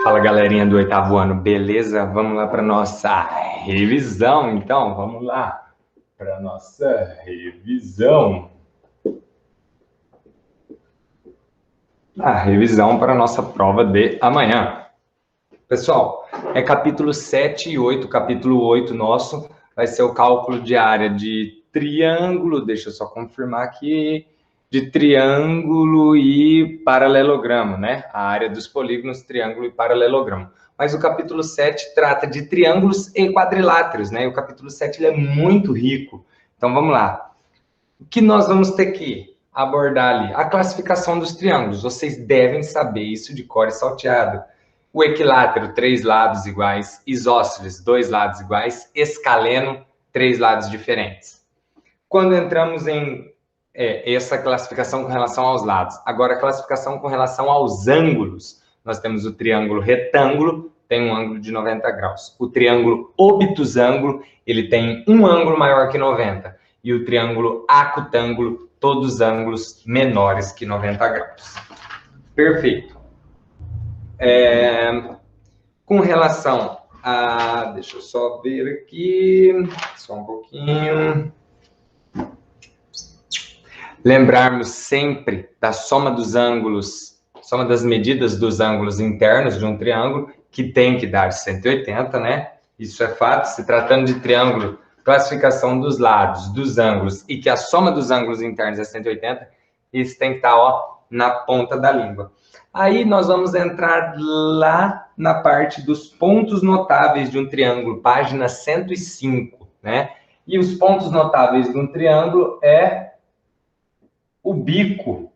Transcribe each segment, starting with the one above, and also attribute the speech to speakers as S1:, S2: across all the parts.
S1: Fala, galerinha do oitavo ano, beleza? Vamos lá para nossa revisão, então, vamos lá para nossa revisão. A revisão para a nossa prova de amanhã. Pessoal, é capítulo 7 e 8, capítulo 8 nosso vai ser o cálculo de área de triângulo, deixa eu só confirmar aqui, de triângulo e paralelogramo, né? A área dos polígonos, triângulo e paralelogramo. Mas o capítulo 7 trata de triângulos e quadriláteros, né? E o capítulo 7 ele é muito rico. Então, vamos lá. O que nós vamos ter que abordar ali? A classificação dos triângulos. Vocês devem saber isso de cor e salteado. O equilátero, 3 lados iguais. Isósceles, 2 lados iguais. Escaleno, 3 lados diferentes. Quando entramos em essa classificação com relação aos lados. Agora, a classificação com relação aos ângulos. Nós temos o triângulo retângulo, tem um ângulo de 90 graus. O triângulo obtusângulo, ele tem um ângulo maior que 90. E o triângulo acutângulo, todos os ângulos menores que 90 graus. Perfeito. Com relação a... Deixa eu só ver aqui, só um pouquinho. Lembrarmos sempre da soma dos ângulos, soma das medidas dos ângulos internos de um triângulo, que tem que dar 180, né? Isso é fato. Se tratando de triângulo, classificação dos lados, dos ângulos, e que a soma dos ângulos internos é 180, isso tem que estar, ó, na ponta da língua. Aí nós vamos entrar lá na parte dos pontos notáveis de um triângulo, página 105, né? E os pontos notáveis de um triângulo é o bico.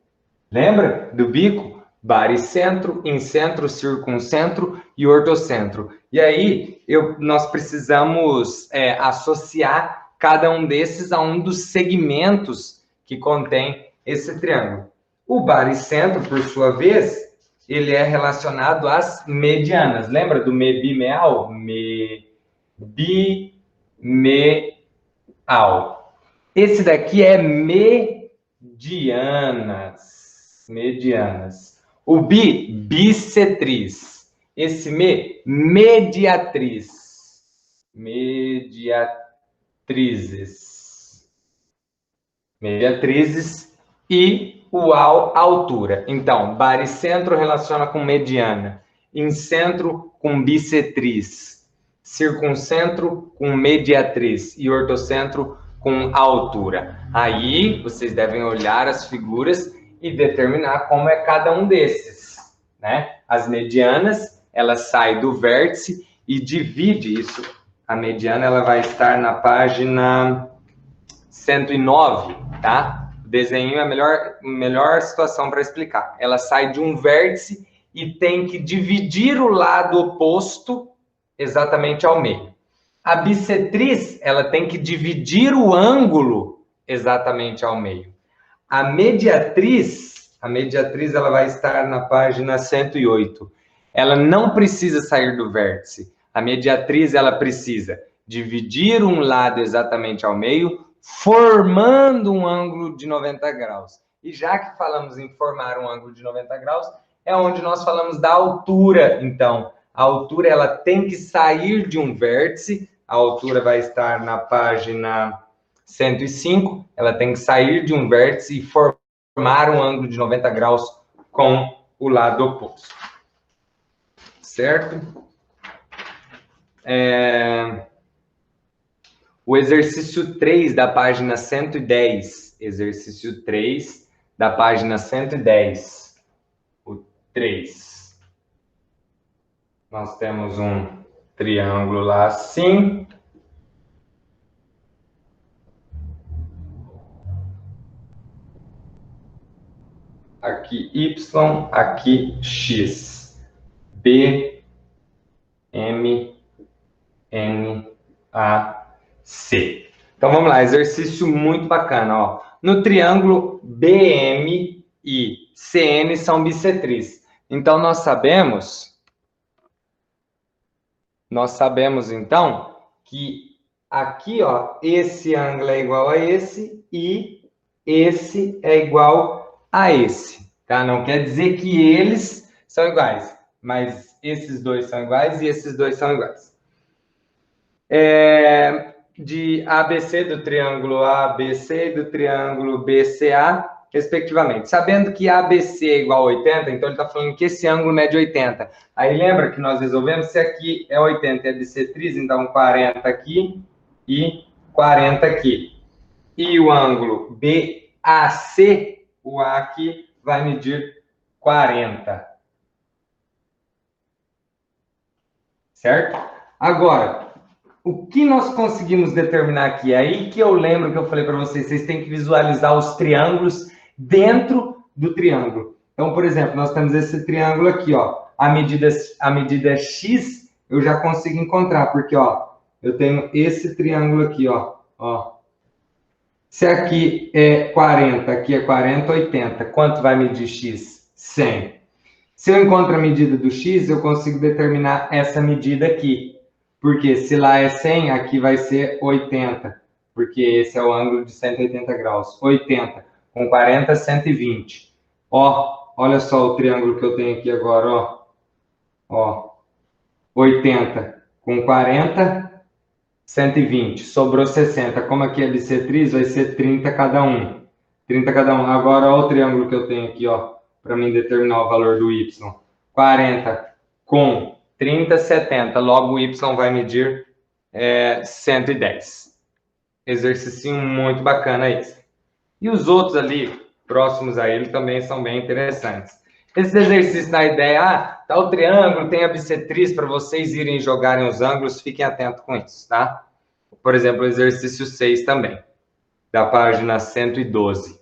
S1: Lembra do bico? Baricentro, incentro, circuncentro e ortocentro. E aí, nós precisamos associar cada um desses a um dos segmentos que contém esse triângulo. O baricentro, por sua vez, ele é relacionado às medianas. Lembra do mebimeal? Mebimeal. Esse daqui é medianas. O bissetriz. Esse mediatriz. Mediatrizes e o altura. Então, baricentro relaciona com mediana, incentro com bissetriz, circuncentro com mediatriz e ortocentro com altura. Aí, vocês devem olhar as figuras e determinar como é cada um desses, né? As medianas, ela sai do vértice e divide isso. A mediana, ela vai estar na página 109, tá? O desenho é a melhor situação para explicar. Ela sai de um vértice e tem que dividir o lado oposto exatamente ao meio. A bissetriz, ela tem que dividir o ângulo exatamente ao meio. A mediatriz, ela vai estar na página 108. Ela não precisa sair do vértice. A mediatriz, ela precisa dividir um lado exatamente ao meio, formando um ângulo de 90 graus. E já que falamos em formar um ângulo de 90 graus, é onde nós falamos da altura. Então, a altura, ela tem que sair de um vértice. A altura vai estar na página 105. Ela tem que sair de um vértice e formar um ângulo de 90 graus com o lado oposto. Certo? O exercício 3 da página 110. Exercício 3 da página 110. O 3. Nós temos um triângulo lá assim. Aqui Y, aqui X. B, M, N, A, C. Então, vamos lá. Exercício muito bacana, ó. No triângulo BM e CN são bissetriz. Então, nós sabemos, então, que aqui, ó, esse ângulo é igual a esse e esse é igual a esse, tá? Não quer dizer que eles são iguais, mas esses dois são iguais e esses dois são iguais. De ABC do triângulo ABC e do triângulo BCA, respectivamente. Sabendo que ABC é igual a 80, então ele está falando que esse ângulo mede 80. Aí lembra que nós resolvemos se aqui é 80 e é bissetriz, então 40 aqui e 40 aqui. E o ângulo BAC, o A aqui, vai medir 40. Certo? Agora, o que nós conseguimos determinar aqui? É aí que eu lembro que eu falei para vocês, vocês têm que visualizar os triângulos dentro do triângulo. Então, por exemplo, nós temos esse triângulo aqui, ó. A medida X eu já consigo encontrar, porque, ó, eu tenho esse triângulo aqui, ó. Se aqui é 40, aqui é 40, 80. Quanto vai medir X? 100. Se eu encontro a medida do X, eu consigo determinar essa medida aqui. Porque se lá é 100, aqui vai ser 80. Porque esse é o ângulo de 180 graus. 80 com 40, 120. Ó, olha só o triângulo que eu tenho aqui agora, ó. Ó, 80 com 40, 120. Sobrou 60. Como aqui é bissetriz, vai ser 30 cada um. 30 cada um. Agora, olha o triângulo que eu tenho aqui, ó, para mim determinar o valor do y. 40 com 30, 70. Logo, o y vai medir 110. Exercício muito bacana esse. E os outros ali, próximos a ele, também são bem interessantes. Esse exercício na ideia, tá o triângulo, tem a bissetriz para vocês irem jogarem os ângulos, fiquem atentos com isso, tá? Por exemplo, o exercício 6 também, da página 112.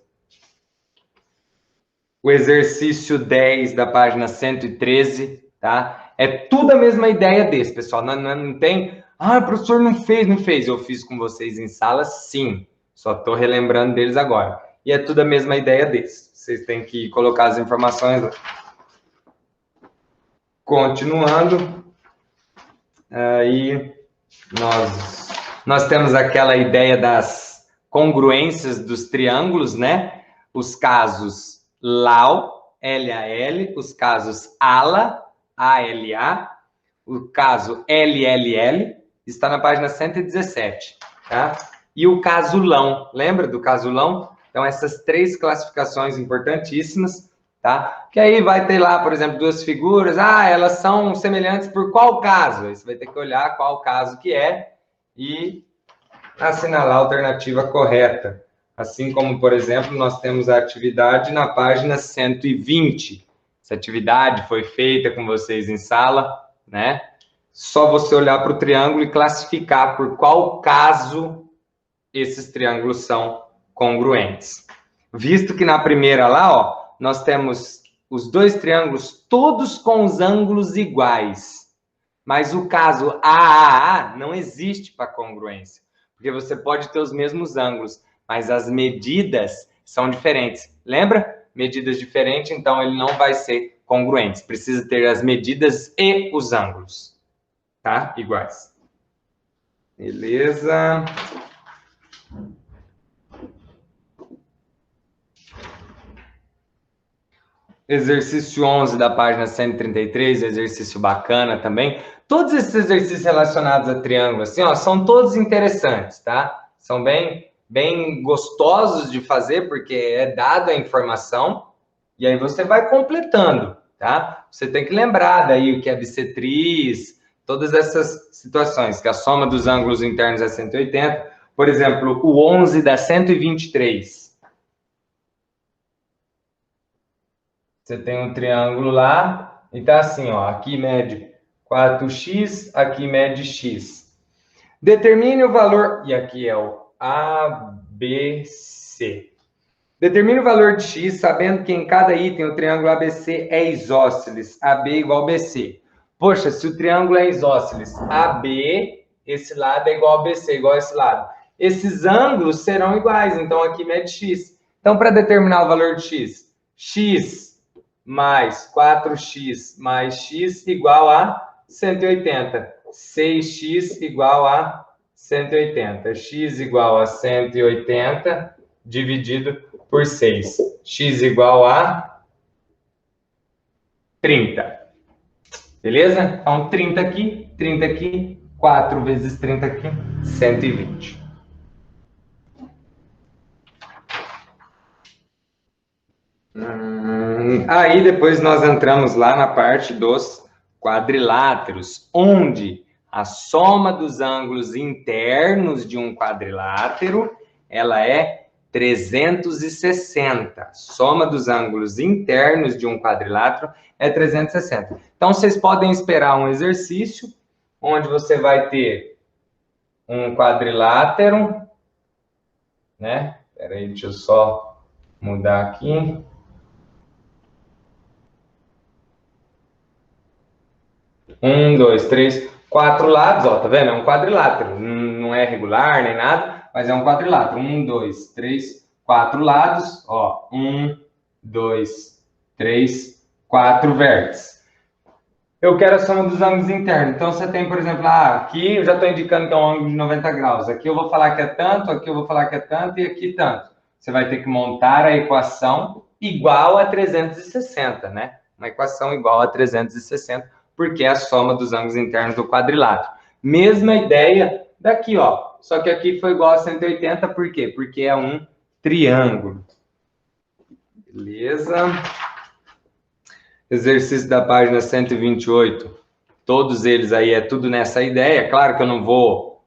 S1: O exercício 10 da página 113, tá? É tudo a mesma ideia desse, pessoal. Não tem... Ah, o professor não fez. Eu fiz com vocês em sala, sim. Só estou relembrando deles agora. E é tudo a mesma ideia desse. Vocês têm que colocar as informações lá. Continuando. Aí, nós temos aquela ideia das congruências dos triângulos, né? Os casos LAL, L-A-L, os casos ALA, A-L-A, o caso LLL, está na página 117, tá? E o casulão, lembra do casulão? Então, essas três classificações importantíssimas, tá? Que aí vai ter lá, por exemplo, duas figuras, elas são semelhantes por qual caso? Aí você vai ter que olhar qual caso que é e assinalar a alternativa correta. Assim como, por exemplo, nós temos a atividade na página 120. Essa atividade foi feita com vocês em sala, né? Só você olhar para o triângulo e classificar por qual caso esses triângulos são congruentes. Visto que na primeira lá, ó, nós temos os dois triângulos todos com os ângulos iguais. Mas o caso AAA não existe para congruência. Porque você pode ter os mesmos ângulos, mas as medidas são diferentes. Lembra? Medidas diferentes, então ele não vai ser congruente. Precisa ter as medidas e os ângulos. Tá? Iguais. Beleza. Exercício 11 da página 133, exercício bacana também. Todos esses exercícios relacionados a triângulo, assim, ó, são todos interessantes, tá? São bem gostosos de fazer, porque é dada a informação, e aí você vai completando, tá? Você tem que lembrar daí o que é bissetriz, todas essas situações, que a soma dos ângulos internos é 180. Por exemplo, o 11 dá 123. Você tem um triângulo lá, e tá assim, ó, aqui mede 4x, aqui mede x. Determine o valor, e aqui é o ABC. Determine o valor de x, sabendo que em cada item o triângulo ABC é isósceles, AB igual BC. Poxa, se o triângulo é isósceles, AB, esse lado é igual a BC, igual a esse lado. Esses ângulos serão iguais, então aqui mede x. Então, para determinar o valor de x mais 4x mais x igual a 180. 6x igual a 180. X igual a 180 dividido por 6. X igual a 30. Beleza? Então, 30 aqui, 4 vezes 30 aqui, 120. Aí depois nós entramos lá na parte dos quadriláteros, onde a soma dos ângulos internos de um quadrilátero, ela é 360. Soma dos ângulos internos de um quadrilátero é 360. Então, vocês podem esperar um exercício onde você vai ter um quadrilátero, né? Espera aí, deixa eu só mudar aqui. Um, dois, três, quatro lados, ó, tá vendo? É um quadrilátero. Não é regular nem nada, mas é um quadrilátero. Um, dois, três, quatro lados, ó. Um, dois, três, quatro vértices. Eu quero a soma dos ângulos internos. Então, você tem, por exemplo, aqui eu já estou indicando que é um ângulo de 90 graus. Aqui eu vou falar que é tanto, aqui eu vou falar que é tanto e aqui tanto. Você vai ter que montar a equação igual a 360, né? Uma equação igual a 360, porque é a soma dos ângulos internos do quadrilátero. Mesma ideia daqui, ó. Só que aqui foi igual a 180, por quê? Porque é um triângulo. Beleza? Exercício da página 128. Todos eles aí é tudo nessa ideia. Claro que eu não vou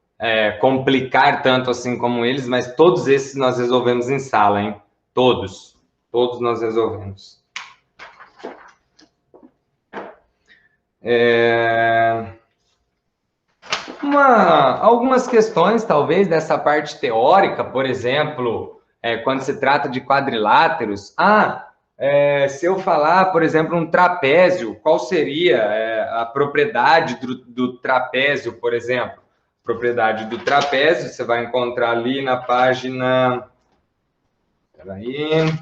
S1: complicar tanto assim como eles, mas todos esses nós resolvemos em sala, hein? Todos. Todos nós resolvemos. Algumas questões, talvez, dessa parte teórica, por exemplo, quando se trata de quadriláteros. Se eu falar, por exemplo, um trapézio, qual seria a propriedade do trapézio, por exemplo? Propriedade do trapézio, você vai encontrar ali na página... Peraí.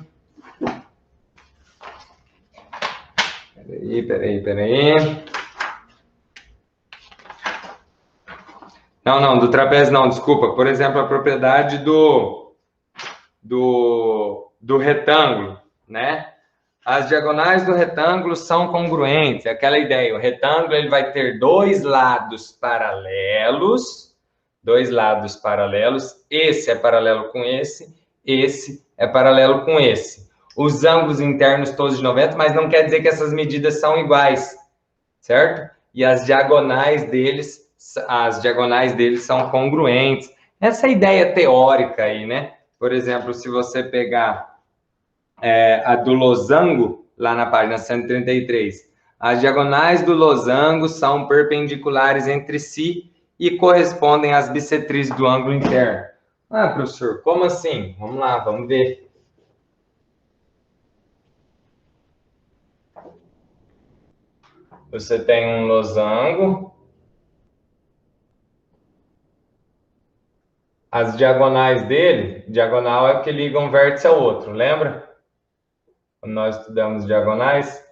S1: Não, do trapézio não, desculpa. Por exemplo, a propriedade do retângulo, né? As diagonais do retângulo são congruentes, é aquela ideia. O retângulo ele vai ter dois lados paralelos, esse é paralelo com esse é paralelo com esse. Os ângulos internos todos de 90, mas não quer dizer que essas medidas são iguais, certo? E as diagonais deles são congruentes. Essa ideia teórica aí, né? Por exemplo, se você pegar a do losango, lá na página 133. As diagonais do losango são perpendiculares entre si e correspondem às bissetrizes do ângulo interno. Professor, como assim? Vamos lá, vamos ver. Você tem um losango. As diagonais dele, diagonal é o que liga um vértice ao outro, lembra? Quando nós estudamos diagonais,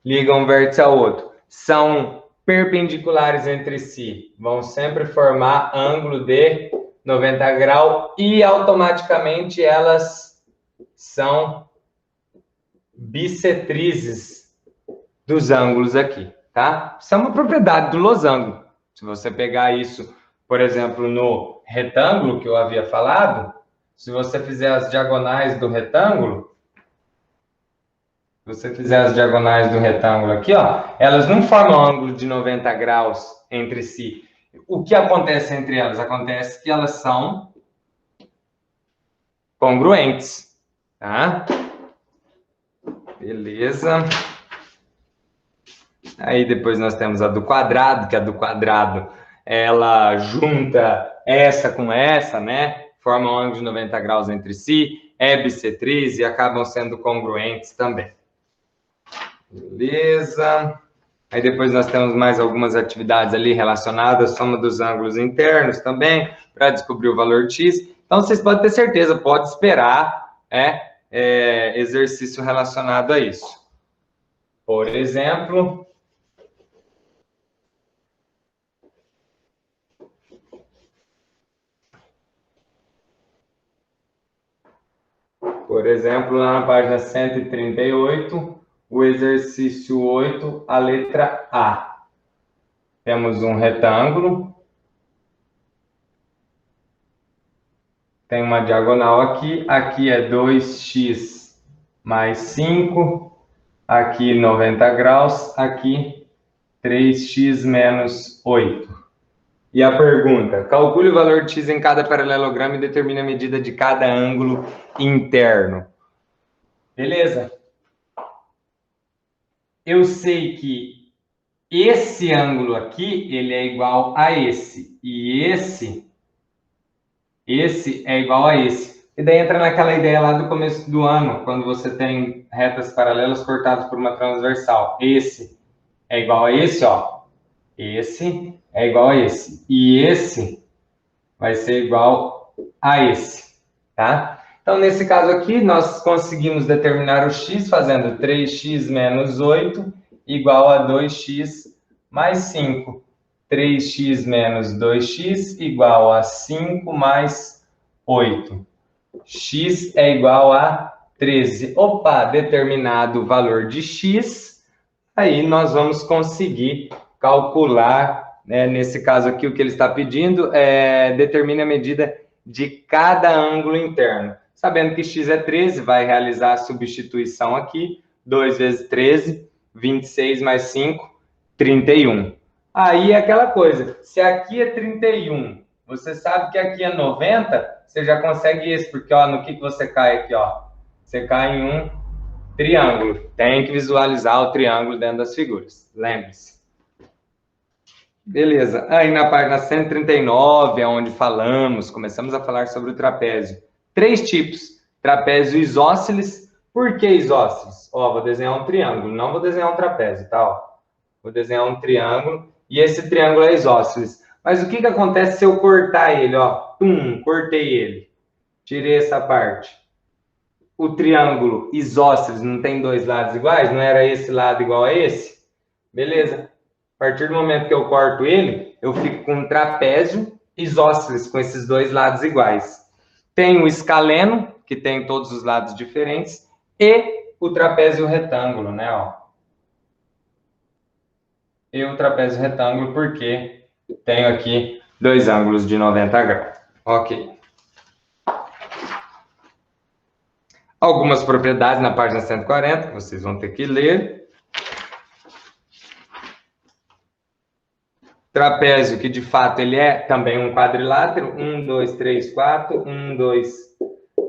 S1: ligam um vértice ao outro. São perpendiculares entre si, vão sempre formar ângulo de 90 graus e automaticamente elas são bissetrizes dos ângulos aqui, tá? Isso é uma propriedade do losango. Se você pegar isso, por exemplo, no retângulo que eu havia falado, se você fizer as diagonais do retângulo, você fizer as diagonais do retângulo aqui, ó, elas não formam ângulo de 90 graus entre si. O que acontece entre elas? Acontece que elas são congruentes, tá? Beleza. Aí depois nós temos a do quadrado, que a do quadrado, ela junta essa com essa, né? Formam um ângulo de 90 graus entre si, é bissetriz e acabam sendo congruentes também. Beleza. Aí depois nós temos mais algumas atividades ali relacionadas à soma dos ângulos internos também, para descobrir o valor de x. Então, vocês podem ter certeza, pode esperar exercício relacionado a isso. Por exemplo... lá na página 138, o exercício 8, a letra A. Temos um retângulo. Tem uma diagonal aqui. Aqui é 2x mais 5. Aqui 90 graus. Aqui 3x menos 8. E a pergunta: calcule o valor de x em cada paralelogramo e determine a medida de cada ângulo interno. Beleza? Eu sei que esse ângulo aqui, ele é igual a esse. E esse é igual a esse. E daí entra naquela ideia lá do começo do ano, quando você tem retas paralelas cortadas por uma transversal. Esse é igual a esse, ó. Esse é igual a esse. E esse vai ser igual a esse, tá? Então, nesse caso aqui, nós conseguimos determinar o x fazendo 3x menos 8 igual a 2x mais 5. 3x menos 2x igual a 5 mais 8. X é igual a 13. Opa, determinado o valor de x, aí nós vamos conseguir calcular, né? Nesse caso aqui, o que ele está pedindo é determine a medida de cada ângulo interno. Sabendo que x é 13, vai realizar a substituição aqui. 2 vezes 13, 26 mais 5, 31. Aí é aquela coisa, se aqui é 31, você sabe que aqui é 90, você já consegue isso, porque ó, no que você cai aqui, ó? Você cai em um triângulo. Tem que visualizar o triângulo dentro das figuras, lembre-se. Beleza, aí na página 139, é onde começamos a falar sobre o trapézio. 3 tipos, trapézio isósceles. Por que isósceles? Ó, vou desenhar um triângulo, não vou desenhar um trapézio, tá? Ó, vou desenhar um triângulo, e esse triângulo é isósceles. Mas o que acontece se eu cortar ele, ó? Cortei ele. Tirei essa parte. O triângulo isósceles não tem 2 lados iguais? Não era esse lado igual a esse? Beleza. A partir do momento que eu corto ele, eu fico com um trapézio isósceles, com esses 2 lados iguais. Tem o escaleno, que tem todos os lados diferentes, e o trapézio retângulo, né? Ó. E o trapézio retângulo, porque tenho aqui 2 ângulos de 90 graus. Ok. Algumas propriedades na página 140, que vocês vão ter que ler. Trapézio, que de fato ele é também um quadrilátero. 1, 2, 3, 4. 1, 2,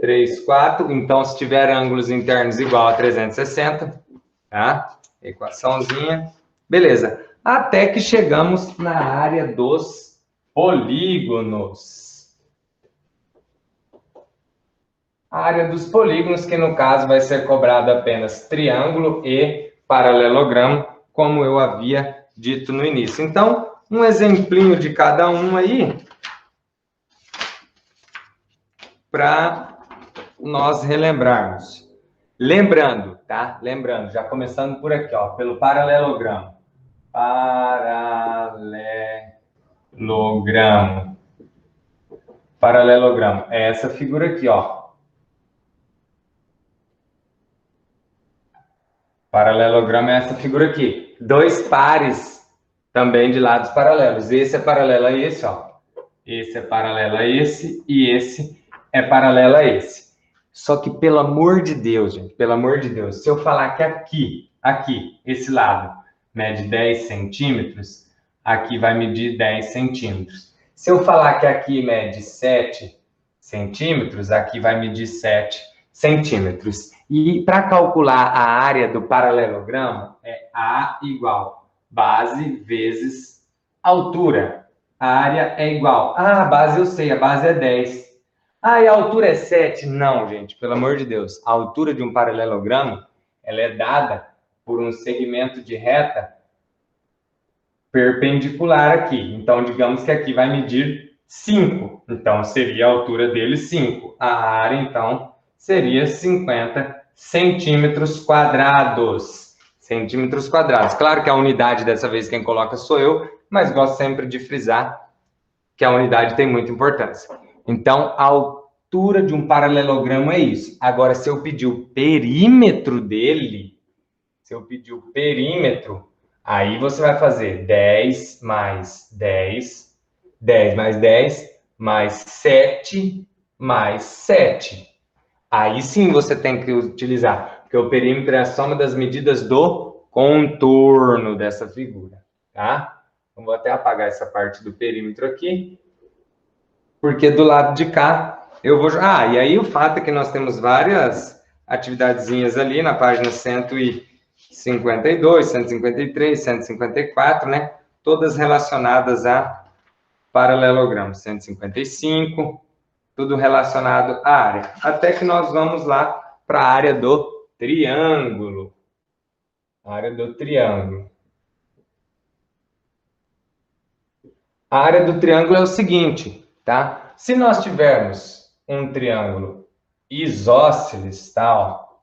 S1: 3, 4. Então, se tiver ângulos internos igual a 360, tá? Equaçãozinha. Beleza. Até que chegamos na área dos polígonos. A área dos polígonos, que no caso vai ser cobrado apenas triângulo e paralelogramo, como eu havia dito no início. Então, um exemplinho de cada um aí, para nós relembrarmos. Lembrando, tá? Lembrando, já começando por aqui, ó, pelo paralelogramo. Paralelogramo. Paralelogramo. É essa figura aqui, ó. Paralelogramo é essa figura aqui. 2 pares também de lados paralelos. Esse é paralelo a esse, ó. Esse é paralelo a esse e esse é paralelo a esse. Só que, pelo amor de Deus, gente, pelo amor de Deus, se eu falar que aqui, esse lado mede 10 centímetros, aqui vai medir 10 centímetros. Se eu falar que aqui mede 7 centímetros, aqui vai medir 7 centímetros. E para calcular a área do paralelogramo, é A igual base vezes altura. A área é igual. Ah, a base eu sei, a base é 10. Ah, e a altura é 7? Não, gente, pelo amor de Deus. A altura de um paralelogramo, ela é dada por um segmento de reta perpendicular aqui. Então, digamos que aqui vai medir 5. Então, seria a altura dele 5. A área, então, seria 50 centímetros quadrados. Centímetros quadrados. Claro que a unidade, dessa vez, quem coloca sou eu, mas gosto sempre de frisar que a unidade tem muita importância. Então, a altura de um paralelogramo é isso. Agora, se eu pedir o perímetro dele, Se eu pedir o perímetro, aí você vai fazer 10 mais 10, 10 mais 10, mais 7, mais 7. Aí sim você tem que utilizar, porque o perímetro é a soma das medidas do contorno dessa figura, tá? Então, vou até apagar essa parte do perímetro aqui, porque do lado de cá eu vou... Ah, e aí o fato é que nós temos várias atividadezinhas ali na página 152, 153, 154, né? Todas relacionadas a paralelogramo. 155, tudo relacionado à área. Até que nós vamos lá para a área do triângulo. A área do triângulo. A área do triângulo é o seguinte, tá? Se nós tivermos um triângulo isósceles, tal,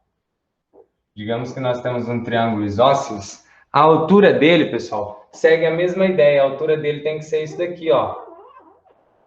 S1: digamos que nós temos um triângulo isósceles, a altura dele, pessoal, segue a mesma ideia. A altura dele tem que ser isso daqui, ó.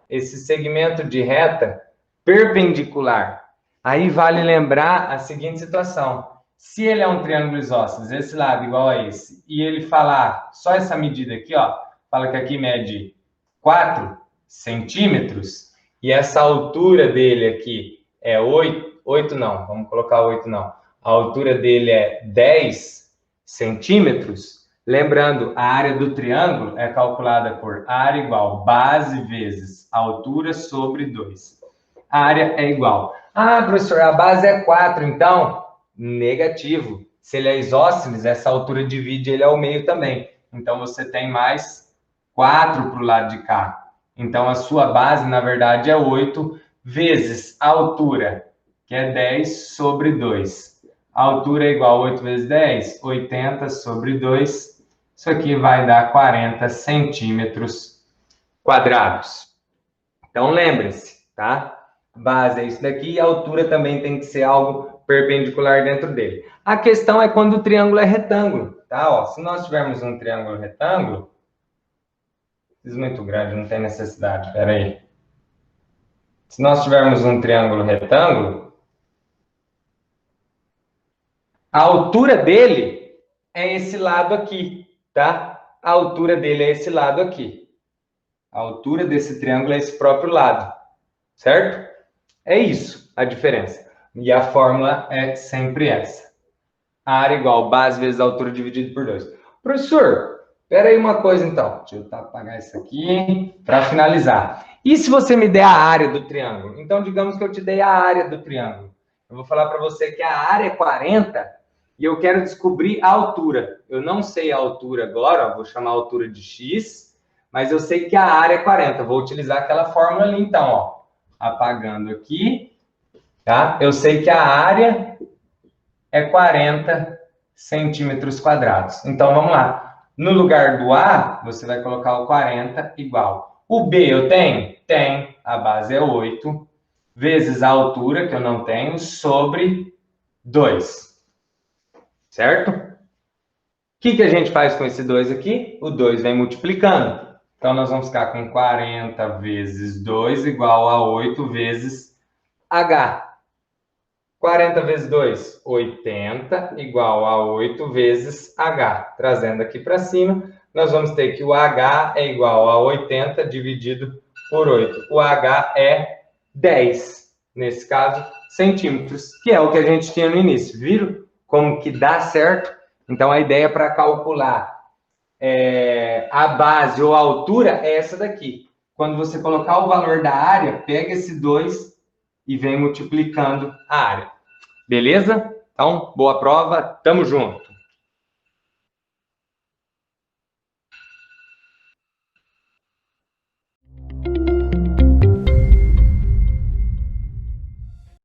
S1: Esse segmento de reta perpendicular. Aí vale lembrar a seguinte situação. Se ele é um triângulo isósceles, esse lado igual a esse, e ele falar só essa medida aqui, ó, fala que aqui mede 4 centímetros, e essa altura dele aqui é 8 não, vamos colocar 8 não. A altura dele é 10 centímetros. Lembrando, a área do triângulo é calculada por área igual base vezes altura sobre 2. A área é igual. Ah, professor, a base é 4, então? Negativo. Se ele é isósceles, essa altura divide ele ao meio também. Então, você tem mais 4 para o lado de cá. Então, a sua base, na verdade, é 8 vezes a altura, que é 10 sobre 2. A altura é igual a 8 vezes 10, 80 sobre 2. Isso aqui vai dar 40 centímetros quadrados. Então, lembre-se, tá? Base é isso daqui e a altura também tem que ser algo perpendicular dentro dele. A questão é quando o triângulo é retângulo, tá? Ó, se nós tivermos um triângulo retângulo, isso é muito grande, não tem necessidade, espera aí. Se nós tivermos um triângulo retângulo, a altura dele é esse lado aqui, tá? A altura dele é esse lado aqui. A altura desse triângulo é esse próprio lado, certo? É isso a diferença. E a fórmula é sempre essa. A área igual base vezes a altura dividido por 2. Professor, espera aí uma coisa então. Deixa eu apagar isso aqui para finalizar. E se você me der a área do triângulo? Então, digamos que eu te dei a área do triângulo. Eu vou falar para você que a área é 40 e eu quero descobrir a altura. Eu não sei a altura agora, ó, vou chamar a altura de x, mas eu sei que a área é 40. Vou utilizar aquela fórmula ali então, ó. Apagando aqui, tá? Eu sei que a área é 40 centímetros quadrados. Então, vamos lá. No lugar do A, você vai colocar o 40 igual. O B eu tenho? Tem. A base é 8, vezes a altura, que eu não tenho, sobre 2. Certo? O que a gente faz com esse 2 aqui? O 2 vem multiplicando. Então, nós vamos ficar com 40 vezes 2 igual a 8 vezes H. 40 vezes 2, 80, igual a 8 vezes H. Trazendo aqui para cima, nós vamos ter que o H é igual a 80 dividido por 8. O H é 10, nesse caso, centímetros, que é o que a gente tinha no início. Viram como que dá certo? Então, a ideia para calcular a base ou a altura é essa daqui. Quando você colocar o valor da área, pega esse 2 e vem multiplicando a área. Beleza? Então, boa prova, tamo junto!